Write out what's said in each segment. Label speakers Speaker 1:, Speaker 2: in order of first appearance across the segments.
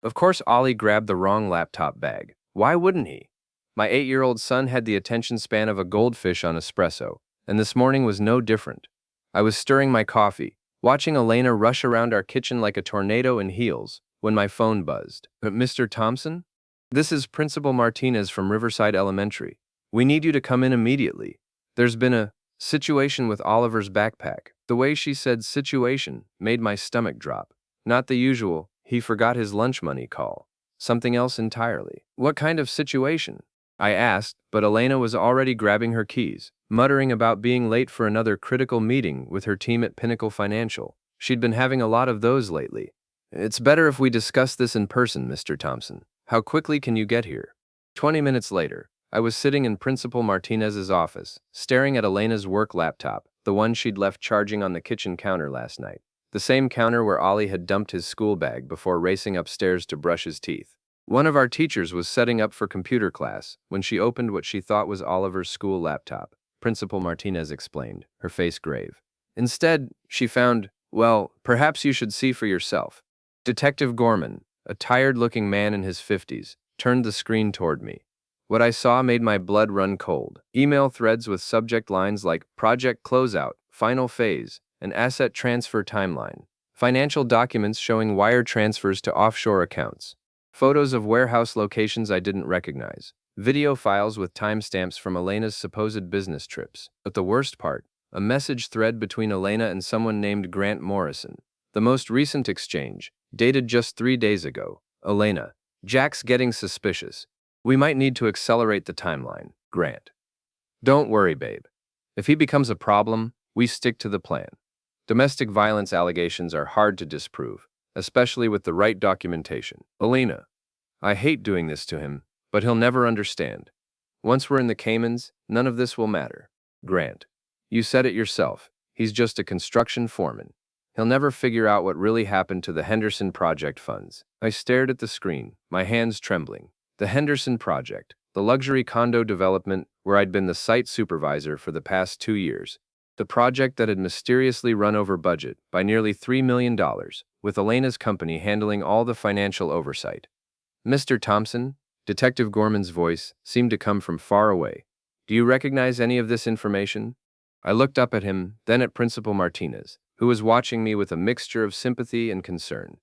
Speaker 1: Of course, Ollie grabbed the wrong laptop bag. Why wouldn't he? My 8-year-old son had the attention span of a goldfish on espresso, and this morning was no different. I was stirring my coffee, watching Elena rush around our kitchen like a tornado in heels, when my phone buzzed. Mr. Thompson? This is Principal Martinez from Riverside Elementary. We need you to come in immediately. There's been a situation with Oliver's backpack. The way she said situation made my stomach drop. Not the usual, he forgot his lunch money call. Something else entirely. What kind of situation? I asked, but Elena was already grabbing her keys, muttering about being late for another critical meeting with her team at Pinnacle Financial. She'd been having a lot of those lately. It's better if we discuss this in person, Mr. Thompson. How quickly can you get here? 20 minutes later, I was sitting in Principal Martinez's office, staring at Elena's work laptop, the one she'd left charging on the kitchen counter last night. The same counter where Ollie had dumped his school bag before racing upstairs to brush his teeth. One of our teachers was setting up for computer class when she opened what she thought was Oliver's school laptop, Principal Martinez explained, her face grave. Instead, she found, well, perhaps you should see for yourself. Detective Gorman, a tired-looking man in his 50s, turned the screen toward me. What I saw made my blood run cold. Email threads with subject lines like Project Closeout, Final Phase, and Asset Transfer Timeline. Financial documents showing wire transfers to offshore accounts. Photos of warehouse locations I didn't recognize. Video files with timestamps from Elena's supposed business trips. But the worst part, a message thread between Elena and someone named Grant Morrison. The most recent exchange, dated just 3 days ago. Elena, Jack's getting suspicious. We might need to accelerate the timeline. Grant. Don't worry, babe. If he becomes a problem, we stick to the plan. Domestic violence allegations are hard to disprove, especially with the right documentation. Elena. I hate doing this to him, but he'll never understand. Once we're in the Caymans, none of this will matter. Grant. You said it yourself. He's just a construction foreman. He'll never figure out what really happened to the Henderson Project funds. I stared at the screen, my hands trembling. The Henderson Project, the luxury condo development where I'd been the site supervisor for the past 2 years. The project that had mysteriously run over budget by nearly $3 million, with Elena's company handling all the financial oversight. Mr. Thompson, Detective Gorman's voice seemed to come from far away. Do you recognize any of this information? I looked up at him, then at Principal Martinez, who was watching me with a mixture of sympathy and concern.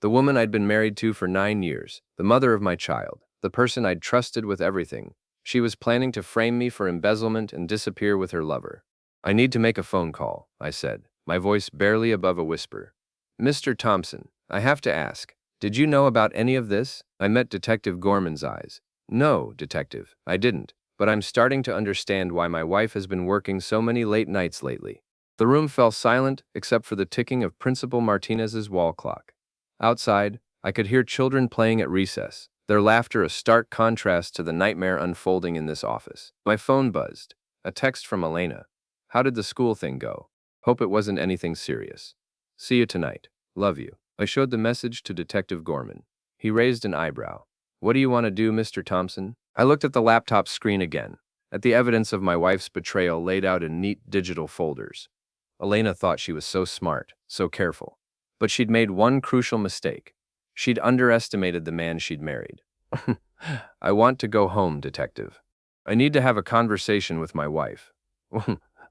Speaker 1: The woman I'd been married to for 9 years, the mother of my child, the person I'd trusted with everything. She was planning to frame me for embezzlement and disappear with her lover. I need to make a phone call, I said, my voice barely above a whisper. Mr. Thompson, I have to ask, did you know about any of this? I met Detective Gorman's eyes. No, Detective, I didn't, but I'm starting to understand why my wife has been working so many late nights lately. The room fell silent except for the ticking of Principal Martinez's wall clock. Outside, I could hear children playing at recess, their laughter a stark contrast to the nightmare unfolding in this office. My phone buzzed. A text from Elena. How did the school thing go? Hope it wasn't anything serious. See you tonight. Love you. I showed the message to Detective Gorman. He raised an eyebrow. What do you want to do, Mr. Thompson? I looked at the laptop screen again, at the evidence of my wife's betrayal laid out in neat digital folders. Elena thought she was so smart, so careful. But she'd made one crucial mistake. She'd underestimated the man she'd married. I want to go home, Detective. I need to have a conversation with my wife.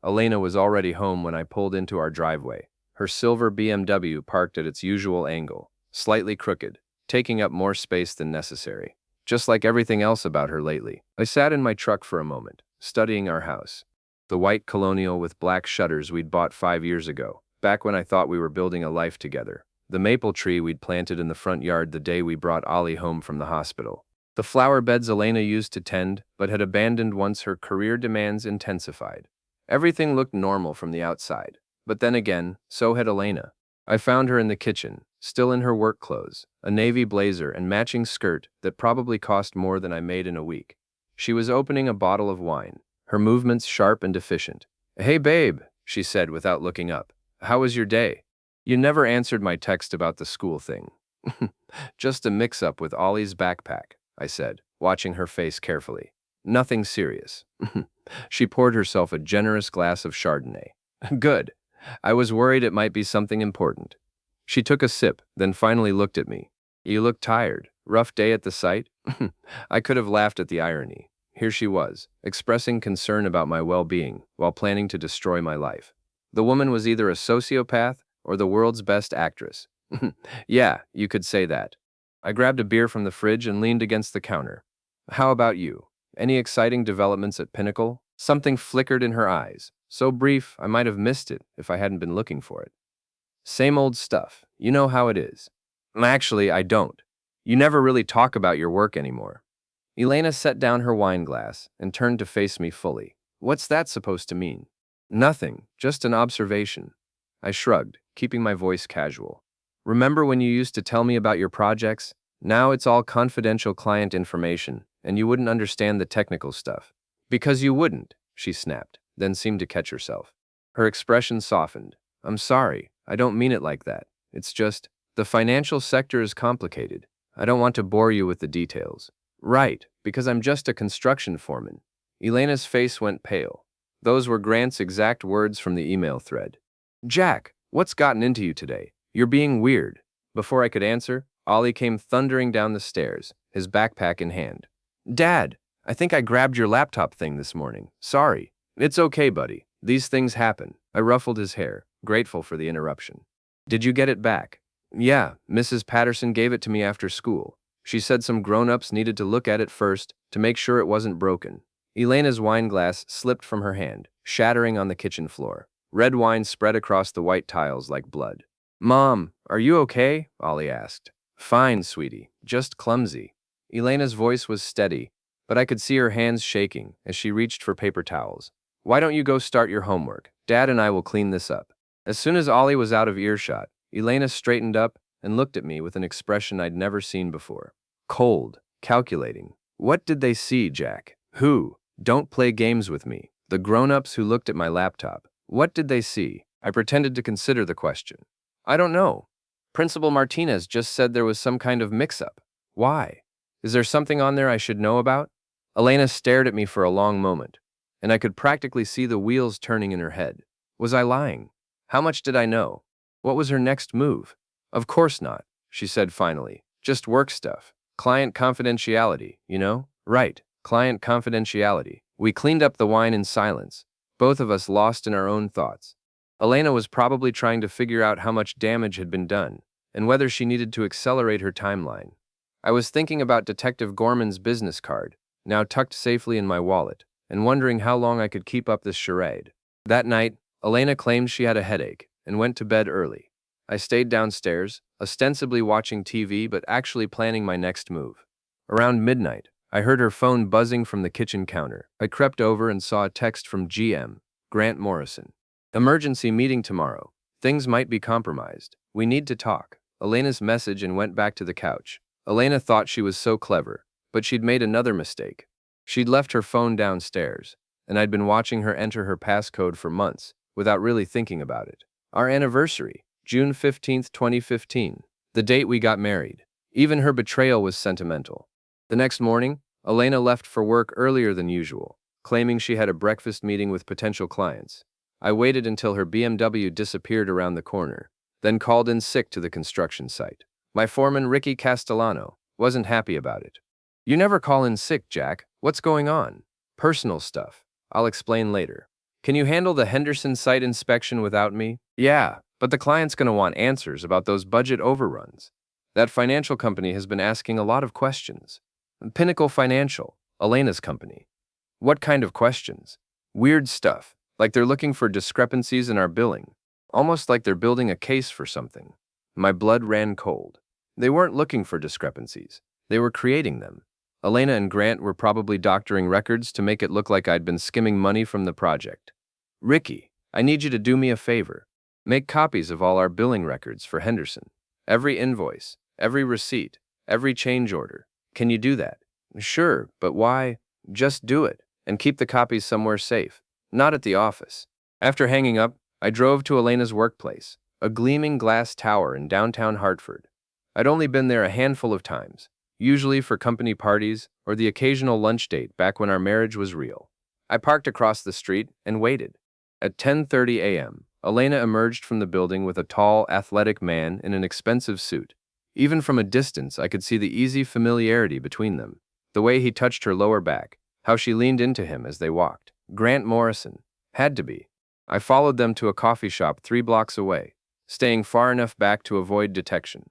Speaker 1: Elena was already home when I pulled into our driveway, her silver BMW parked at its usual angle, slightly crooked, taking up more space than necessary, just like everything else about her lately. I sat in my truck for a moment, studying our house. The white colonial with black shutters we'd bought 5 years ago, back when I thought we were building a life together. The maple tree we'd planted in the front yard the day we brought Ollie home from the hospital. The flower beds Elena used to tend, but had abandoned once her career demands intensified. Everything looked normal from the outside, but then again, so had Elena. I found her in the kitchen, still in her work clothes, a navy blazer and matching skirt that probably cost more than I made in a week. She was opening a bottle of wine, her movements sharp and efficient. Hey babe, she said without looking up. How was your day? You never answered my text about the school thing. Just a mix-up with Ollie's backpack, I said, watching her face carefully. Nothing serious. She poured herself a generous glass of Chardonnay. Good. I was worried it might be something important. She took a sip, then finally looked at me. You look tired. Rough day at the site? I could have laughed at the irony. Here she was, expressing concern about my well-being while planning to destroy my life. The woman was either a sociopath or the world's best actress. Yeah, you could say that. I grabbed a beer from the fridge and leaned against the counter. How about you? Any exciting developments at Pinnacle? Something flickered in her eyes, so brief I might have missed it if I hadn't been looking for it. Same old stuff. You know how it is. Actually, I don't. You never really talk about your work anymore. Elena set down her wine glass and turned to face me fully. What's that supposed to mean? Nothing, just an observation. I shrugged, keeping my voice casual. Remember when you used to tell me about your projects? Now it's all confidential client information, and you wouldn't understand the technical stuff. Because you wouldn't, she snapped, then seemed to catch herself. Her expression softened. I'm sorry, I don't mean it like that. It's just, the financial sector is complicated. I don't want to bore you with the details. Right, because I'm just a construction foreman. Elena's face went pale. Those were Grant's exact words from the email thread. Jack, what's gotten into you today? You're being weird. Before I could answer, Ollie came thundering down the stairs, his backpack in hand. Dad, I think I grabbed your laptop thing this morning. Sorry. It's okay, buddy. These things happen. I ruffled his hair, grateful for the interruption. Did you get it back? Yeah, Mrs. Patterson gave it to me after school. She said some grown-ups needed to look at it first to make sure it wasn't broken. Elena's wine glass slipped from her hand, shattering on the kitchen floor. Red wine spread across the white tiles like blood. Mom, are you okay? Ollie asked. Fine, sweetie, just clumsy. Elena's voice was steady, but I could see her hands shaking as she reached for paper towels. Why don't you go start your homework? Dad and I will clean this up. As soon as Ollie was out of earshot, Elena straightened up and looked at me with an expression I'd never seen before. Cold, calculating. What did they see, Jack? Who? Don't play games with me. The grown-ups who looked at my laptop. What did they see? I pretended to consider the question. I don't know. Principal Martinez just said there was some kind of mix-up. Why? Is there something on there I should know about? Elena stared at me for a long moment, and I could practically see the wheels turning in her head. Was I lying? How much did I know? What was her next move? Of course not, she said finally. Just work stuff. Client confidentiality, you know? Right, client confidentiality. We cleaned up the wine in silence, both of us lost in our own thoughts. Elena was probably trying to figure out how much damage had been done, and whether she needed to accelerate her timeline. I was thinking about Detective Gorman's business card, now tucked safely in my wallet, and wondering how long I could keep up this charade. That night, Elena claimed she had a headache and went to bed early. I stayed downstairs, ostensibly watching TV but actually planning my next move. Around midnight, I heard her phone buzzing from the kitchen counter. I crept over and saw a text from GM, Grant Morrison. Emergency meeting tomorrow. Things might be compromised. We need to talk. Elena's message and went back to the couch. Elena thought she was so clever, but she'd made another mistake. She'd left her phone downstairs, and I'd been watching her enter her passcode for months without really thinking about it. Our anniversary, June 15th, 2015, the date we got married. Even her betrayal was sentimental. The next morning, Elena left for work earlier than usual, claiming she had a breakfast meeting with potential clients. I waited until her BMW disappeared around the corner, then called in sick to the construction site. My foreman, Ricky Castellano, wasn't happy about it. You never call in sick, Jack. What's going on? Personal stuff. I'll explain later. Can you handle the Henderson site inspection without me? Yeah, but the client's going to want answers about those budget overruns. That financial company has been asking a lot of questions. Pinnacle Financial, Elena's company. What kind of questions? Weird stuff, like they're looking for discrepancies in our billing. Almost like they're building a case for something. My blood ran cold. They weren't looking for discrepancies. They were creating them. Elena and Grant were probably doctoring records to make it look like I'd been skimming money from the project. Ricky, I need you to do me a favor. Make copies of all our billing records for Henderson. Every invoice, every receipt, every change order. Can you do that? Sure, but why? Just do it, and keep the copies somewhere safe. Not at the office. After hanging up, I drove to Elena's workplace, a gleaming glass tower in downtown Hartford. I'd only been there a handful of times, usually for company parties or the occasional lunch date back when our marriage was real. I parked across the street and waited. At 10:30 a.m., Elena emerged from the building with a tall, athletic man in an expensive suit. Even from a distance, I could see the easy familiarity between them. The way he touched her lower back, how she leaned into him as they walked. Grant Morrison. Had to be. I followed them to a coffee shop 3 blocks away, staying far enough back to avoid detection.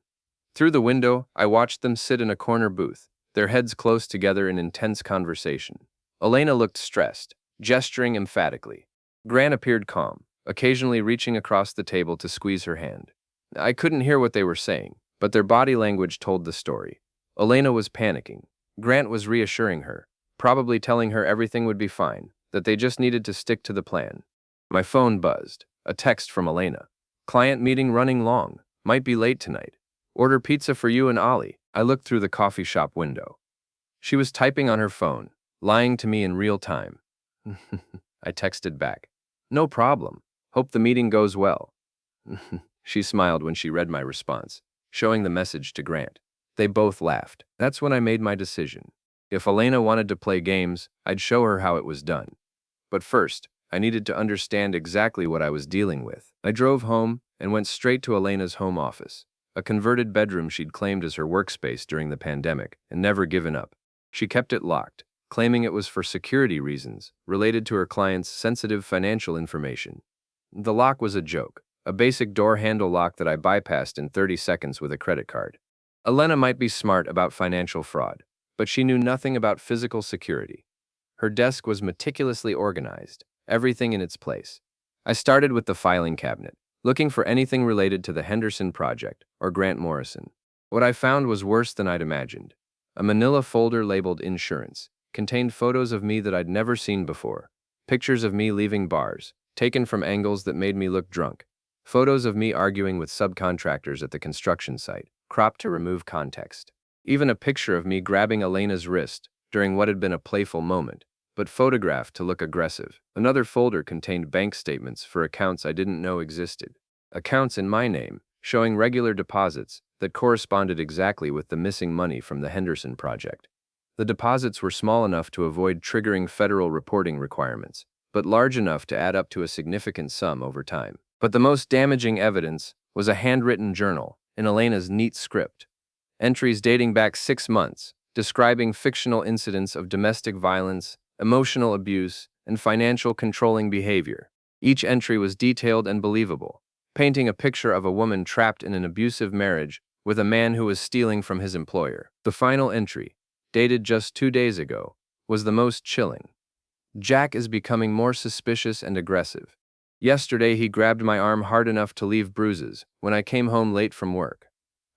Speaker 1: Through the window, I watched them sit in a corner booth, their heads close together in intense conversation. Elena looked stressed, gesturing emphatically. Grant appeared calm, occasionally reaching across the table to squeeze her hand. I couldn't hear what they were saying, but their body language told the story. Elena was panicking. Grant was reassuring her, probably telling her everything would be fine, that they just needed to stick to the plan. My phone buzzed. A text from Elena. Client meeting running long. Might be late tonight. Order pizza for you and Ollie. I looked through the coffee shop window. She was typing on her phone, lying to me in real time. I texted back. No problem. Hope the meeting goes well. She smiled when she read my response, showing the message to Grant. They both laughed. That's when I made my decision. If Elena wanted to play games, I'd show her how it was done. But first, I needed to understand exactly what I was dealing with. I drove home and went straight to Elena's home office, a converted bedroom she'd claimed as her workspace during the pandemic and never given up. She kept it locked, claiming it was for security reasons related to her client's sensitive financial information. The lock was a joke, a basic door handle lock that I bypassed in 30 seconds with a credit card. Elena might be smart about financial fraud, but she knew nothing about physical security. Her desk was meticulously organized, everything in its place. I started with the filing cabinet, looking for anything related to the Henderson Project or Grant Morrison. What I found was worse than I'd imagined. A manila folder labeled insurance contained photos of me that I'd never seen before, pictures of me leaving bars, taken from angles that made me look drunk, photos of me arguing with subcontractors at the construction site, cropped to remove context. Even a picture of me grabbing Elena's wrist during what had been a playful moment, but photographed to look aggressive. Another folder contained bank statements for accounts I didn't know existed. Accounts in my name, showing regular deposits that corresponded exactly with the missing money from the Henderson Project. The deposits were small enough to avoid triggering federal reporting requirements, but large enough to add up to a significant sum over time. But the most damaging evidence was a handwritten journal in Elena's neat script. Entries dating back 6 months, describing fictional incidents of domestic violence, emotional abuse, and financial controlling behavior. Each entry was detailed and believable, painting a picture of a woman trapped in an abusive marriage with a man who was stealing from his employer. The final entry, dated just 2 days ago, was the most chilling. Jack is becoming more suspicious and aggressive. Yesterday he grabbed my arm hard enough to leave bruises when I came home late from work.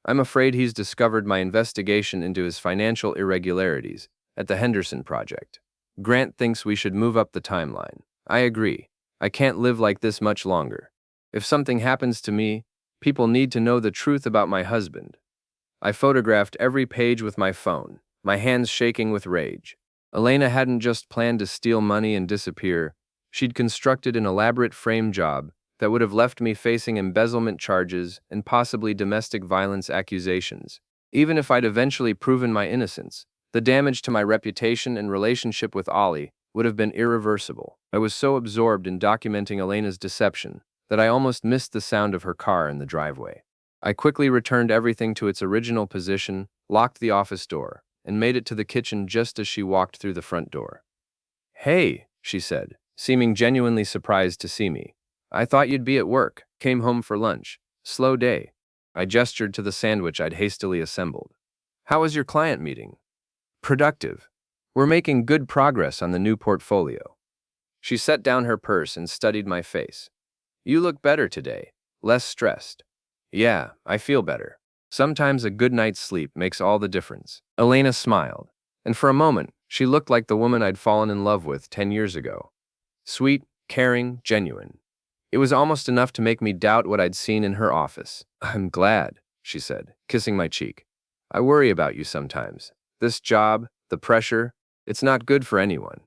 Speaker 1: I'm afraid he's discovered my investigation into his financial irregularities at the Henderson Project. Grant thinks we should move up the timeline. I agree. I can't live like this much longer. If something happens to me, people need to know the truth about my husband. I photographed every page with my phone, my hands shaking with rage. Elena hadn't just planned to steal money and disappear. She'd constructed an elaborate frame job that would have left me facing embezzlement charges and possibly domestic violence accusations. Even if I'd eventually proven my innocence, the damage to my reputation and relationship with Ollie would have been irreversible. I was so absorbed in documenting Elena's deception that I almost missed the sound of her car in the driveway. I quickly returned everything to its original position, locked the office door, and made it to the kitchen just as she walked through the front door. "Hey," she said, seeming genuinely surprised to see me. "I thought you'd be at work. Came home for lunch. Slow day." I gestured to the sandwich I'd hastily assembled. "How was your client meeting?" "Productive. We're making good progress on the new portfolio." She set down her purse and studied my face. "You look better today. Less stressed." "Yeah, I feel better. Sometimes a good night's sleep makes all the difference." Elena smiled, and for a moment, she looked like the woman I'd fallen in love with 10 years ago. Sweet, caring, genuine. It was almost enough to make me doubt what I'd seen in her office. "I'm glad," she said, kissing my cheek. "I worry about you sometimes. This job, the pressure, it's not good for anyone."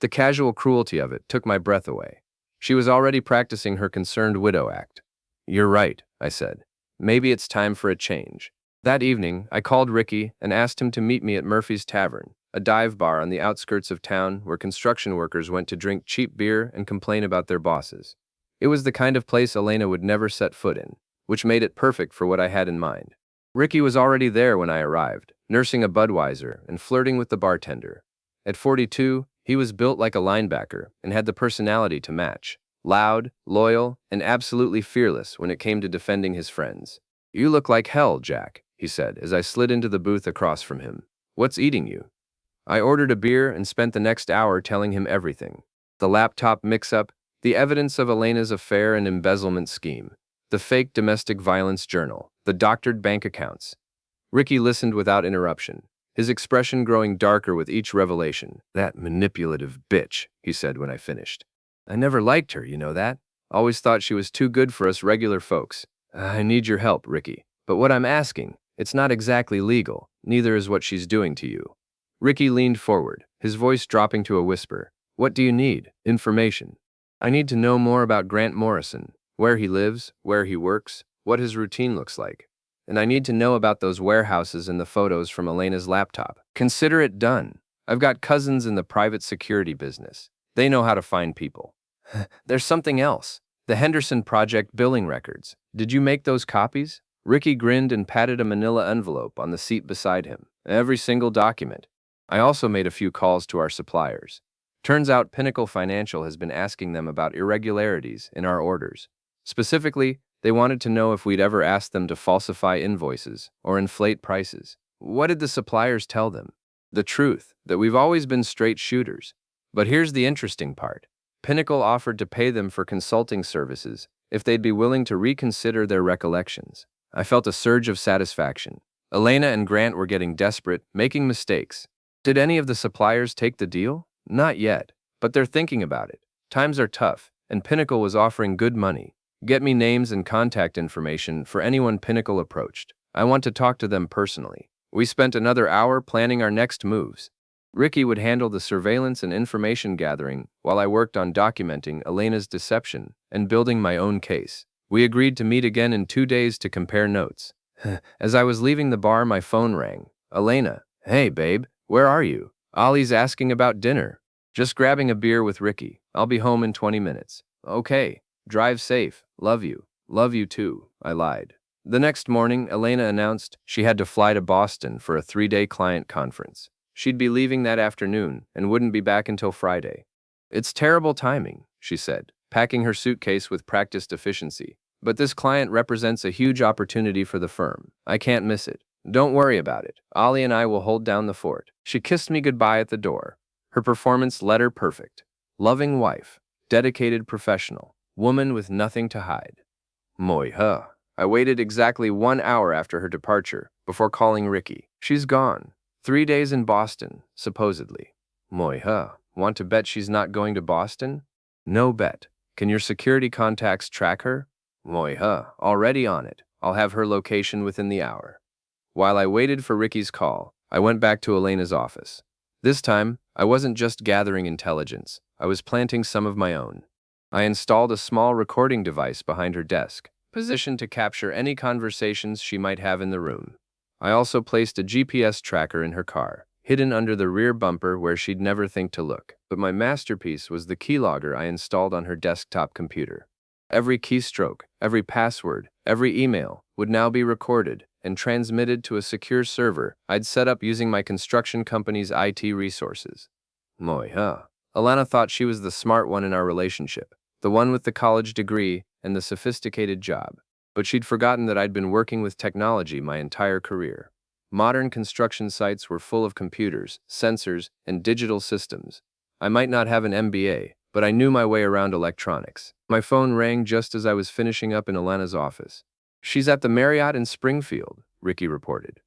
Speaker 1: The casual cruelty of it took my breath away. She was already practicing her concerned widow act. "You're right," I said. "Maybe it's time for a change." That evening, I called Ricky and asked him to meet me at Murphy's Tavern, a dive bar on the outskirts of town where construction workers went to drink cheap beer and complain about their bosses. It was the kind of place Elena would never set foot in, which made it perfect for what I had in mind. Ricky was already there when I arrived, nursing a Budweiser and flirting with the bartender. At 42, he was built like a linebacker and had the personality to match. Loud, loyal, and absolutely fearless when it came to defending his friends. "You look like hell, Jack," he said as I slid into the booth across from him. "What's eating you?" I ordered a beer and spent the next hour telling him everything. The laptop mix-up, the evidence of Elena's affair and embezzlement scheme, the fake domestic violence journal, the doctored bank accounts. Ricky listened without interruption, his expression growing darker with each revelation. "That manipulative bitch," he said when I finished. "I never liked her, you know that? Always thought she was too good for us regular folks. I need your help, Ricky. But what I'm asking, it's not exactly legal, neither is what she's doing to you." Ricky leaned forward, his voice dropping to a whisper. "What do you need?" "Information. I need to know more about Grant Morrison, where he lives, where he works, what his routine looks like. And I need to know about those warehouses and the photos from Elena's laptop. Consider it done. I've got cousins in the private security business. They know how to find people." "There's something else. The Henderson Project billing records. Did you make those copies?" Ricky grinned and patted a manila envelope on the seat beside him. "Every single document. I also made a few calls to our suppliers. Turns out Pinnacle Financial has been asking them about irregularities in our orders. Specifically, they wanted to know if we'd ever asked them to falsify invoices or inflate prices." "What did the suppliers tell them?" "The truth, that we've always been straight shooters. But here's the interesting part. Pinnacle offered to pay them for consulting services if they'd be willing to reconsider their recollections." I felt a surge of satisfaction. Elena and Grant were getting desperate, making mistakes. Did any of the suppliers take the deal? Not yet, but they're thinking about it. Times are tough, and Pinnacle was offering good money. "Get me names and contact information for anyone Pinnacle approached. I want to talk to them personally." We spent another hour planning our next moves. Ricky would handle the surveillance and information gathering while I worked on documenting Elena's deception and building my own case. We agreed to meet again in 2 days to compare notes. As I was leaving the bar, my phone rang. "Elena." "Hey, babe, where are you?" "Ollie's asking about dinner." "Just grabbing a beer with Ricky. I'll be home in 20 minutes. "Okay. Drive safe. Love you." "Love you too," I lied. The next morning, Elena announced she had to fly to Boston for a 3-day client conference. She'd be leaving that afternoon and wouldn't be back until Friday. "It's terrible timing," she said, packing her suitcase with practiced efficiency. "But this client represents a huge opportunity for the firm. I can't miss it. Don't worry about it. Ollie and I will hold down the fort." She kissed me goodbye at the door. Her performance led her perfect. Loving wife, dedicated professional, woman with nothing to hide. Moi huh. I waited exactly 1 hour after her departure before calling Ricky. "She's gone. 3 days in Boston, supposedly." "Moi huh. Want to bet she's not going to Boston?" "No bet. Can your security contacts track her?" "Moi huh. Already on it. I'll have her location within the hour." While I waited for Ricky's call, I went back to Elena's office. This time, I wasn't just gathering intelligence. I was planting some of my own. I installed a small recording device behind her desk, positioned to capture any conversations she might have in the room. I also placed a GPS tracker in her car, hidden under the rear bumper where she'd never think to look. But my masterpiece was the keylogger I installed on her desktop computer. Every keystroke, every password, every email would now be recorded and transmitted to a secure server I'd set up using my construction company's IT resources. Moi huh. Alana thought she was the smart one in our relationship, the one with the college degree and the sophisticated job. But she'd forgotten that I'd been working with technology my entire career. Modern construction sites were full of computers, sensors, and digital systems. I might not have an MBA, but I knew my way around electronics. My phone rang just as I was finishing up in Alana's office. "She's at the Marriott in Springfield," Ricky reported.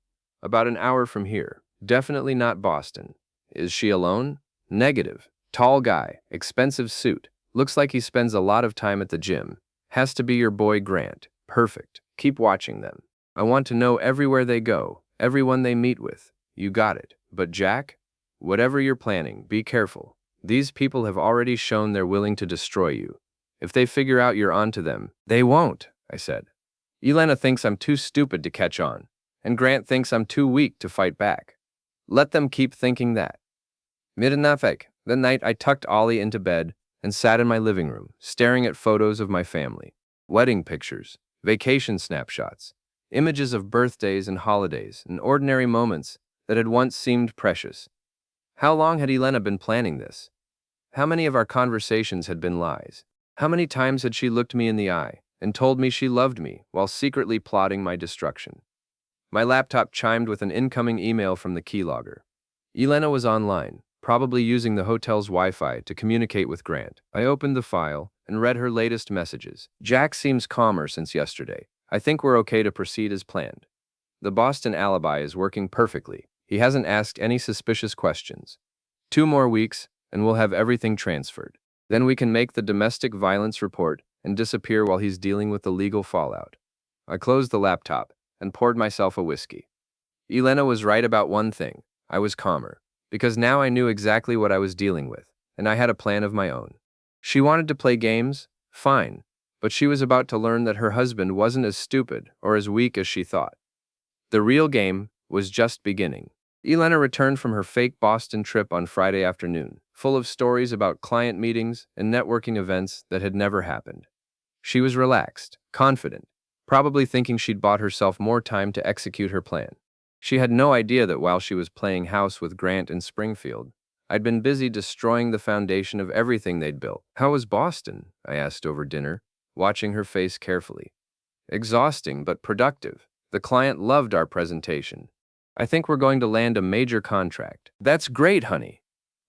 Speaker 1: "About an hour from here. Definitely not Boston." "Is she alone?" "Negative. Tall guy, expensive suit. Looks like he spends a lot of time at the gym. Has to be your boy Grant. Perfect. Keep watching them. I want to know everywhere they go, everyone they meet with." "You got it. But Jack? Whatever you're planning, be careful. These people have already shown they're willing to destroy you. If they figure out you're onto them." "They won't," I said. "Elena thinks I'm too stupid to catch on, and Grant thinks I'm too weak to fight back. Let them keep thinking that." Midnafek, the night I tucked Ollie into bed and sat in my living room, staring at photos of my family. Wedding pictures, vacation snapshots, Images of birthdays and holidays and ordinary moments that had once seemed precious. How long had Elena been planning this? How many of our conversations had been lies? How many times had she looked me in the eye and told me she loved me while secretly plotting my destruction? My laptop chimed with an incoming email from the keylogger. Elena was online, probably using the hotel's Wi-Fi to communicate with Grant. I opened the file and read her latest messages. Jack seems calmer since yesterday. I think we're okay to proceed as planned. The Boston alibi is working perfectly. He hasn't asked any suspicious questions. 2 more weeks, and we'll have everything transferred. Then we can make the domestic violence report and disappear while he's dealing with the legal fallout. I closed the laptop and poured myself a whiskey. Elena was right about one thing. I was calmer, because now I knew exactly what I was dealing with, and I had a plan of my own. She wanted to play games? Fine, but she was about to learn that her husband wasn't as stupid or as weak as she thought. The real game was just beginning. Elena returned from her fake Boston trip on Friday afternoon, full of stories about client meetings and networking events that had never happened. She was relaxed, confident, probably thinking she'd bought herself more time to execute her plan. She had no idea that while she was playing house with Grant in Springfield, I'd been busy destroying the foundation of everything they'd built. How was Boston? I asked over dinner, watching her face carefully. Exhausting, but productive. The client loved our presentation. I think we're going to land a major contract. That's great, honey.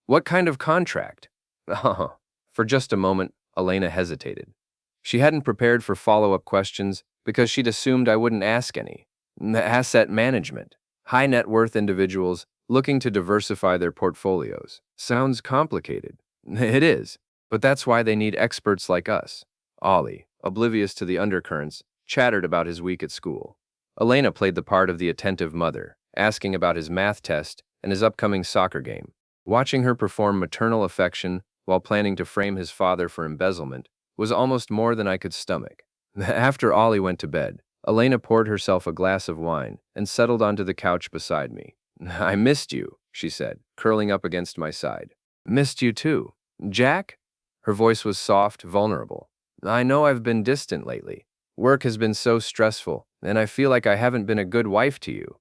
Speaker 1: What kind of contract? Oh, for just a moment, Elena hesitated. She hadn't prepared for follow-up questions because she'd assumed I wouldn't ask any. Asset management. High net worth individuals looking to diversify their portfolios. Sounds complicated. It is, but that's why they need experts like us. Ollie, oblivious to the undercurrents, chattered about his week at school. Elena played the part of the attentive mother, asking about his math test and his upcoming soccer game. Watching her perform maternal affection while planning to frame his father for embezzlement was almost more than I could stomach. After Ollie went to bed, Elena poured herself a glass of wine and settled onto the couch beside me. I missed you, she said, curling up against my side. Missed you too. Jack? Her voice was soft, vulnerable. I know I've been distant lately. Work has been so stressful, and I feel like I haven't been a good wife to you.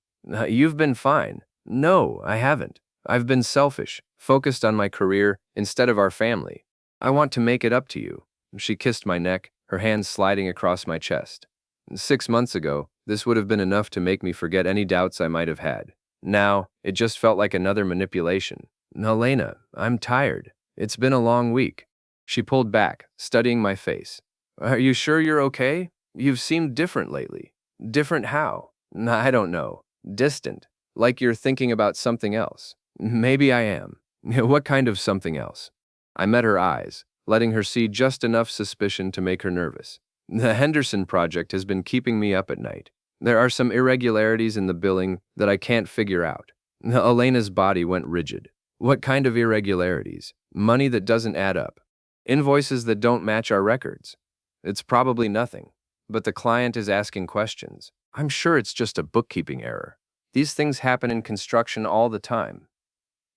Speaker 1: You've been fine. No, I haven't. I've been selfish, focused on my career instead of our family. I want to make it up to you. She kissed my neck, her hands sliding across my chest. 6 months ago, this would have been enough to make me forget any doubts I might have had. Now, it just felt like another manipulation. Elena, I'm tired. It's been a long week. She pulled back, studying my face. Are you sure you're okay? You've seemed different lately. Different how? I don't know. Distant. Like you're thinking about something else. Maybe I am. What kind of something else? I met her eyes, letting her see just enough suspicion to make her nervous. The Henderson project has been keeping me up at night. There are some irregularities in the billing that I can't figure out. Elena's body went rigid. What kind of irregularities? Money that doesn't add up. Invoices that don't match our records. It's probably nothing, but the client is asking questions. I'm sure it's just a bookkeeping error. These things happen in construction all the time.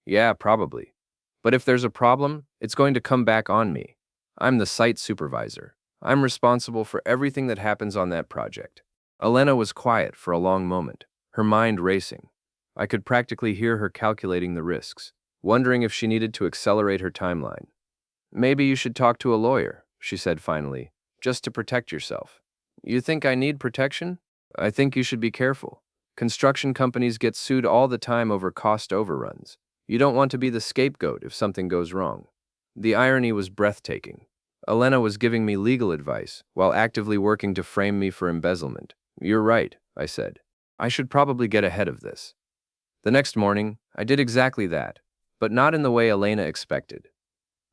Speaker 1: Yeah, probably. But if there's a problem, it's going to come back on me. I'm the site supervisor. I'm responsible for everything that happens on that project. Elena was quiet for a long moment, her mind racing. I could practically hear her calculating the risks, wondering if she needed to accelerate her timeline. Maybe you should talk to a lawyer, she said finally, just to protect yourself. You think I need protection? I think you should be careful. Construction companies get sued all the time over cost overruns. You don't want to be the scapegoat if something goes wrong. The irony was breathtaking. Elena was giving me legal advice while actively working to frame me for embezzlement. You're right, I said. I should probably get ahead of this. The next morning, I did exactly that, but not in the way Elena expected.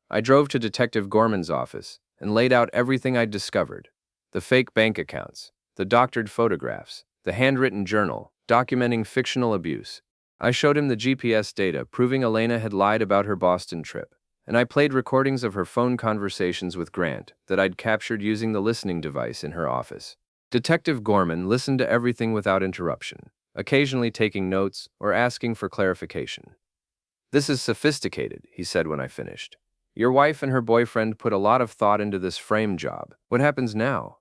Speaker 1: I drove to Detective Gorman's office and laid out everything I'd discovered. The fake bank accounts, the doctored photographs, the handwritten journal documenting fictional abuse. I showed him the GPS data proving Elena had lied about her Boston trip, and I played recordings of her phone conversations with Grant that I'd captured using the listening device in her office. Detective Gorman listened to everything without interruption, occasionally taking notes or asking for clarification. This is sophisticated, he said when I finished. Your wife and her boyfriend put a lot of thought into this frame job. What happens now?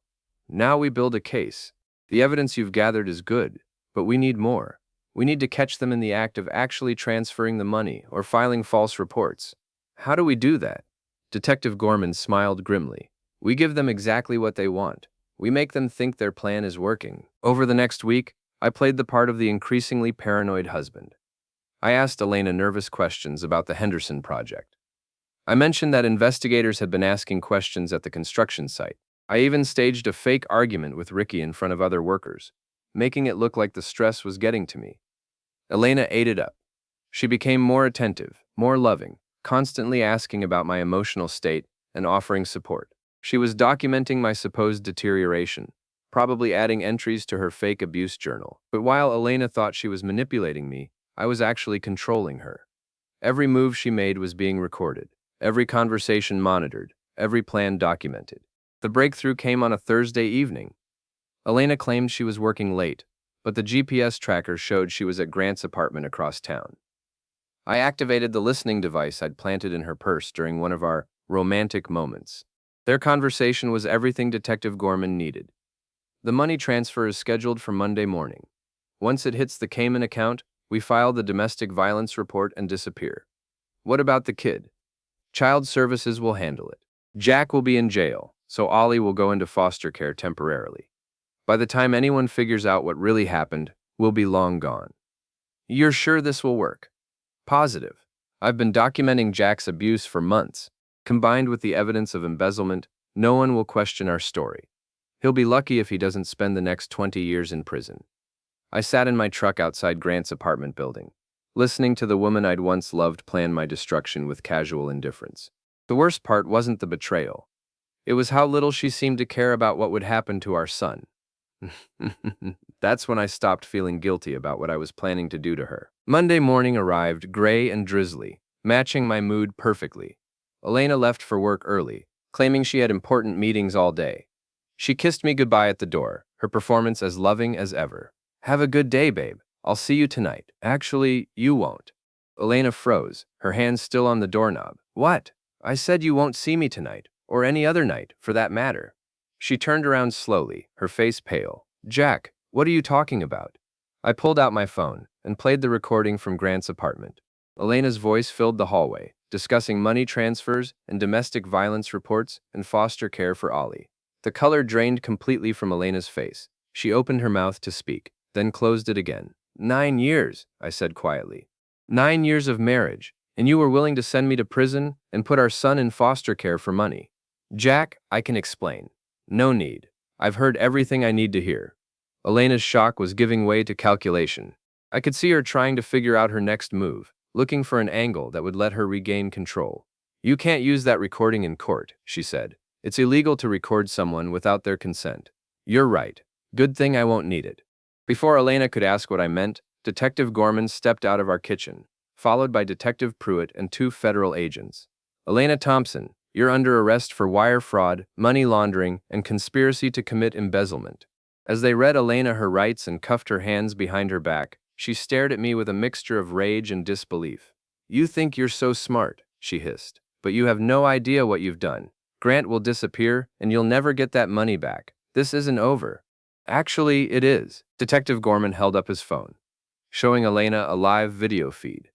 Speaker 1: Now we build a case. The evidence you've gathered is good, but we need more. We need to catch them in the act of actually transferring the money or filing false reports. How do we do that? Detective Gorman smiled grimly. We give them exactly what they want. We make them think their plan is working. Over the next week, I played the part of the increasingly paranoid husband. I asked Elena nervous questions about the Henderson project. I mentioned that investigators had been asking questions at the construction site. I even staged a fake argument with Ricky in front of other workers, making it look like the stress was getting to me. Elena ate it up. She became more attentive, more loving, constantly asking about my emotional state and offering support. She was documenting my supposed deterioration, probably adding entries to her fake abuse journal. But while Elena thought she was manipulating me, I was actually controlling her. Every move she made was being recorded, every conversation monitored, every plan documented. The breakthrough came on a Thursday evening. Elena claimed she was working late, but the GPS tracker showed she was at Grant's apartment across town. I activated the listening device I'd planted in her purse during one of our romantic moments. Their conversation was everything Detective Gorman needed. The money transfer is scheduled for Monday morning. Once it hits the Cayman account, we file the domestic violence report and disappear. What about the kid? Child Services will handle it. Jack will be in jail, so Ollie will go into foster care temporarily. By the time anyone figures out what really happened, we'll be long gone. You're sure this will work? Positive. I've been documenting Jack's abuse for months. Combined with the evidence of embezzlement, no one will question our story. He'll be lucky if he doesn't spend the next 20 years in prison. I sat in my truck outside Grant's apartment building, listening to the woman I'd once loved plan my destruction with casual indifference. The worst part wasn't the betrayal. It was how little she seemed to care about what would happen to our son. That's when I stopped feeling guilty about what I was planning to do to her. Monday morning arrived gray and drizzly, matching my mood perfectly. Elena left for work early, claiming she had important meetings all day. She kissed me goodbye at the door, her performance as loving as ever. Have a good day, babe. I'll see you tonight. Actually, you won't. Elena froze, her hands still on the doorknob. What? I said you won't see me tonight, or any other night, for that matter. She turned around slowly, her face pale. Jack, what are you talking about? I pulled out my phone and played the recording from Grant's apartment. Elena's voice filled the hallway, discussing money transfers and domestic violence reports and foster care for Ollie. The color drained completely from Elena's face. She opened her mouth to speak, then closed it again. 9 years, I said quietly. 9 years of marriage, and you were willing to send me to prison and put our son in foster care for money. Jack, I can explain. No need. I've heard everything I need to hear. Elena's shock was giving way to calculation. I could see her trying to figure out her next move, looking for an angle that would let her regain control. You can't use that recording in court, she said. It's illegal to record someone without their consent. You're right. Good thing I won't need it. Before Elena could ask what I meant, Detective Gorman stepped out of our kitchen, followed by Detective Pruitt and 2 federal agents. Elena Thompson, you're under arrest for wire fraud, money laundering, and conspiracy to commit embezzlement. As they read Elena her rights and cuffed her hands behind her back, she stared at me with a mixture of rage and disbelief. You think you're so smart, she hissed, but you have no idea what you've done. Grant will disappear, and you'll never get that money back. This isn't over. Actually, it is. Detective Gorman held up his phone, showing Elena a live video feed.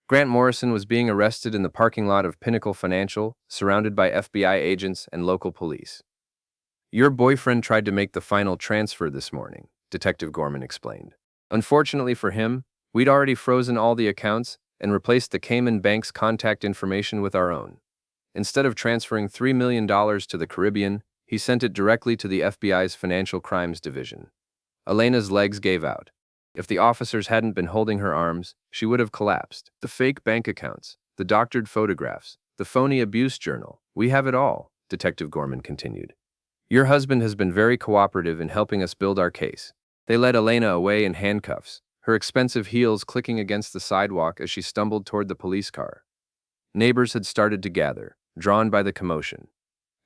Speaker 1: Grant Morrison was being arrested in the parking lot of Pinnacle Financial, surrounded by FBI agents and local police. Your boyfriend tried to make the final transfer this morning, Detective Gorman explained. Unfortunately for him, we'd already frozen all the accounts and replaced the Cayman Bank's contact information with our own. Instead of transferring $3 million to the Caribbean, he sent it directly to the FBI's Financial Crimes Division. Elena's legs gave out. If the officers hadn't been holding her arms, she would have collapsed. The fake bank accounts, the doctored photographs, the phony abuse journal, we have it all, Detective Gorman continued. Your husband has been very cooperative in helping us build our case. They led Elena away in handcuffs, her expensive heels clicking against the sidewalk as she stumbled toward the police car. Neighbors had started to gather, drawn by the commotion.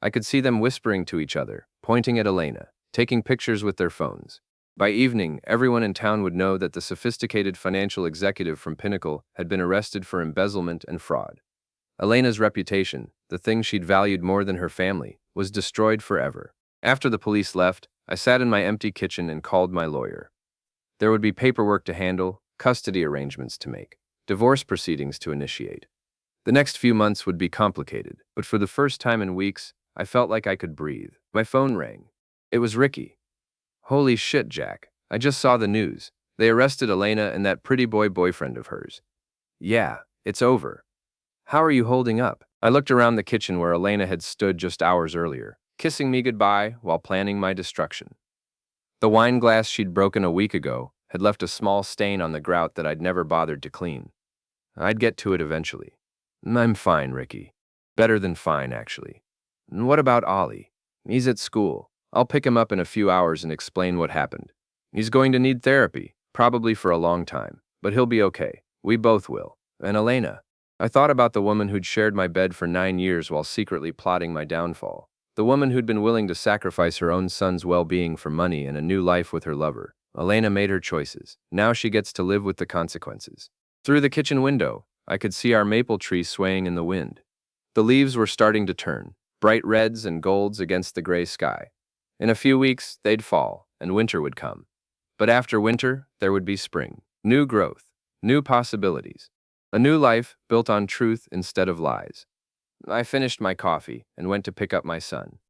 Speaker 1: I could see them whispering to each other, pointing at Elena, taking pictures with their phones. By evening, everyone in town would know that the sophisticated financial executive from Pinnacle had been arrested for embezzlement and fraud. Elena's reputation, the thing she'd valued more than her family, was destroyed forever. After the police left, I sat in my empty kitchen and called my lawyer. There would be paperwork to handle, custody arrangements to make, divorce proceedings to initiate. The next few months would be complicated, but for the first time in weeks, I felt like I could breathe. My phone rang. It was Ricky. Holy shit, Jack. I just saw the news. They arrested Elena and that pretty boy boyfriend of hers. Yeah, it's over. How are you holding up? I looked around the kitchen where Elena had stood just hours earlier, kissing me goodbye while planning my destruction. The wine glass she'd broken a week ago had left a small stain on the grout that I'd never bothered to clean. I'd get to it eventually. I'm fine, Ricky. Better than fine, actually. And what about Ollie? He's at school. I'll pick him up in a few hours and explain what happened. He's going to need therapy, probably for a long time, but he'll be okay. We both will. And Elena. I thought about the woman who'd shared my bed for 9 years while secretly plotting my downfall. The woman who'd been willing to sacrifice her own son's well-being for money and a new life with her lover. Elena made her choices. Now she gets to live with the consequences. Through the kitchen window, I could see our maple tree swaying in the wind. The leaves were starting to turn, bright reds and golds against the gray sky. In a few weeks, they'd fall, and winter would come. But after winter, there would be spring. New growth, new possibilities. A new life built on truth instead of lies. I finished my coffee and went to pick up my son.